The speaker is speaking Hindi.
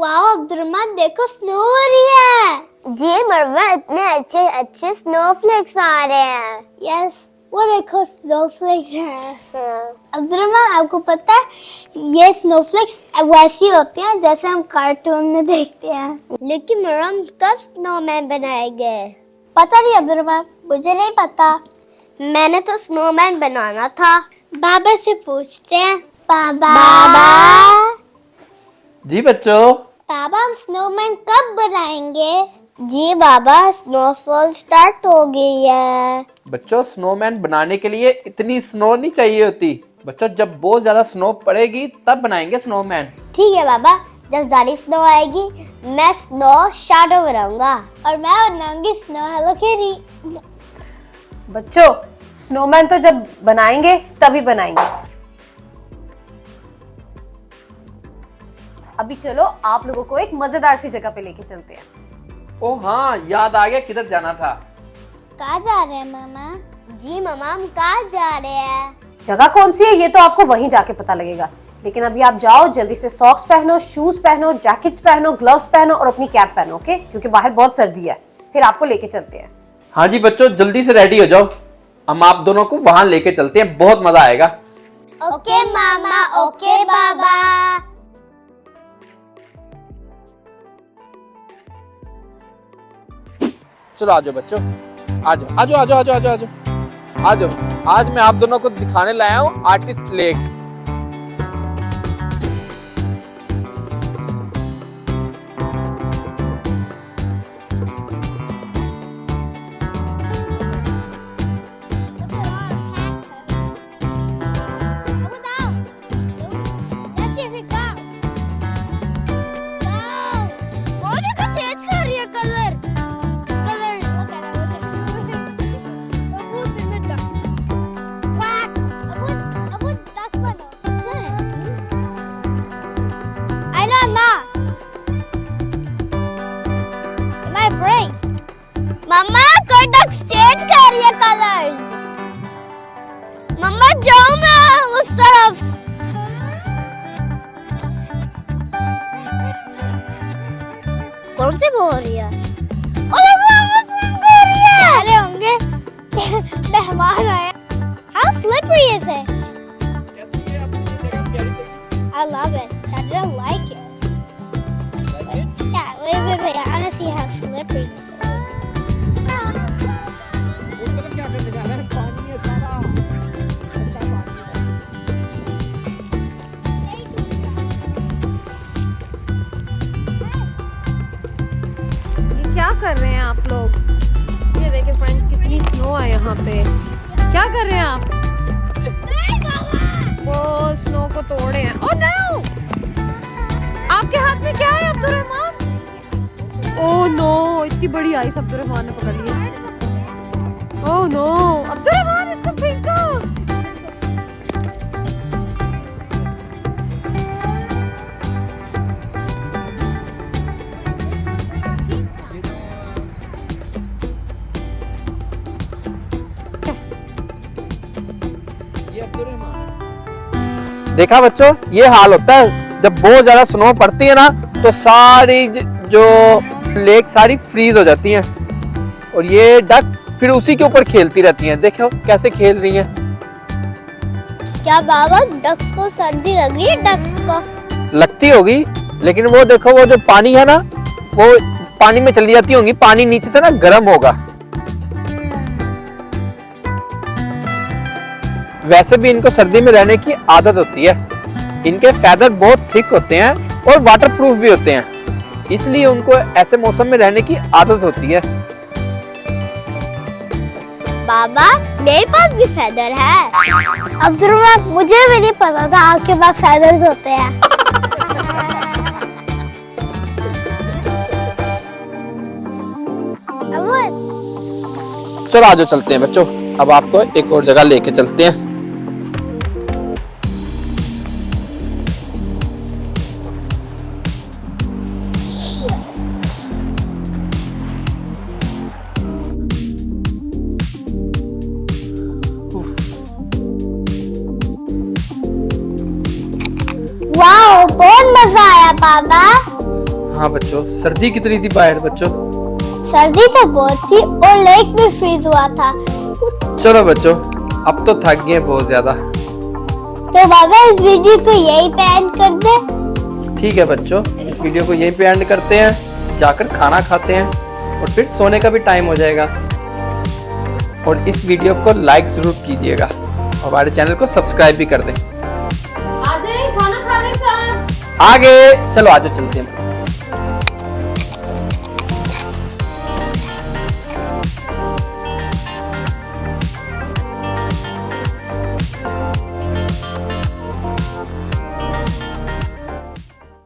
वाओ अब्दुर्रहमान देखो स्नो हो रही है। जी मरवा इतने अच्छे अच्छे स्नोफ्लेक्स आ रहे हैं। यस वो देखो स्नोफ्लेक्स है। अब्दुर्रहमान आपको पता है ये स्नोफ्लेक्स वैसी होती हैं जैसे हम कार्टून में देखते हैं। लेकिन मरम कब स्नोमैन बनाएंगे? पता नहीं अब्दुर्रहमान, मुझे नहीं पता। मैंने तो स्नोमैन बनाना था। बाबा से पूछते हैं। बाबा जी बच्चों। बाबा हम स्नोमैन कब बनाएंगे? जी बाबा स्नोफॉल स्टार्ट हो गई है। बच्चों स्नोमैन बनाने के लिए इतनी स्नो नहीं चाहिए होती। बच्चों जब बहुत ज्यादा स्नो पड़ेगी तब बनाएंगे स्नोमैन। ठीक है बाबा, जब ज्यादा स्नो आएगी मैं स्नो शैडो बनाऊंगा। और मैं बनाऊंगी स्नो हेलो किटी। बच्चों स्नोमैन तो जब बनाएंगे तभी बनाएंगे। अभी चलो आप लोगों को एक मजेदार सी जगह पे लेके चलते हैं। ओ हाँ याद आ गया, किधर जाना था। कहाँ जा रहे हैं मामा? जी मामा हम कहाँ जा रहे हैं? जगह कौन सी है ये तो आपको वहीं जाके पता लगेगा, लेकिन अभी आप जाओ जल्दी से सॉक्स पहनो, शूज पहनो, जैकेट्स पहनो, ग्लव्स पहनो और अपनी कैप पहनो, ओके? क्योंकि बाहर बहुत सर्दी है। फिर आपको लेके चलते हैं। हाँ जी बच्चों जल्दी से रेडी हो जाओ, हम आप दोनों को वहां लेके चलते हैं, बहुत मजा आएगा। ओके मामा ओके बाबा। चलो आ जाओ बच्चों, आ जाओ आ जाओ आ जाओ आ जाओ आ जाओ आ जाओ आ जाओ। आज मैं आप दोनों को दिखाने लाया हूँ आर्टिस्ट लेक। मम्मा कोई डक चेंज कर रही है कलर्स। मम्मा जाओ मैं उस तरफ। कौन से बोल रही है? अरे मम्मा स्विम कर रही है। अरे होंगे मेहमान आए। How slippery is it? I love it. I don't like it. Yeah, wait. I want to see how slippery this is. क्या कर रहे हैं आप लोग? ये देखिए फ्रेंड्स कितनी स्नो है यहाँ पे। क्या कर रहे हैं आप? वो स्नो को तोड़े हैं। Oh no! आपके हाथ में क्या है अब्दुर्रहमान? Oh no! इतनी बड़ी आइस अब्दुर्रहमान ने पकड़ ली। Oh no! अब्दुर्रहमान इसको फेंको। देखा बच्चों ये हाल होता है जब बहुत ज्यादा स्नो पड़ती है ना, तो सारी जो लेक सारी फ्रीज हो जाती हैं और ये डक फिर उसी के ऊपर खेलती रहती हैं। देखो कैसे खेल रही हैं। क्या बाबा डक्स को सर्दी लग रही है? डक्स को लगती होगी, लेकिन वो देखो वो जो पानी है ना वो पानी में चली जाती होंगी, पानी नीचे से ना गर्म होगा। वैसे भी इनको सर्दी में रहने की आदत होती है। इनके फेदर बहुत थिक होते हैं और वाटरप्रूफ भी होते हैं, इसलिए उनको ऐसे मौसम में रहने की आदत होती है। बाबा मेरे पास भी फेदर है। अब्दुर्रहमान मुझे भी नहीं पता था आपके पास फेदर्स होते हैं। चलो आजो चलते हैं बच्चों, अब आपको एक और जगह लेके चलते हैं। वाओ बहुत मजा आया बाबा। हाँ बच्चों, सर्दी कितनी थी बाहर बच्चों। सर्दी तो बहुत थी और लेक भी फ्रीज हुआ था। चलो बच्चों, अब तो थक गए बहुत ज्यादा। तो बाबा इस वीडियो को यही पे एंड कर दे। ठीक है बच्चों, इस वीडियो को यहीं पे एंड करते हैं, जाकर खाना खाते हैं और फिर सोने का भी टाइम हो जाएगा। और इस वीडियो को लाइक जरूर कीजिएगा और हमारे चैनल को सब्सक्राइब भी कर दें। आ जाए खाना खाने सर। आगे चलो, आगे चलते हैं।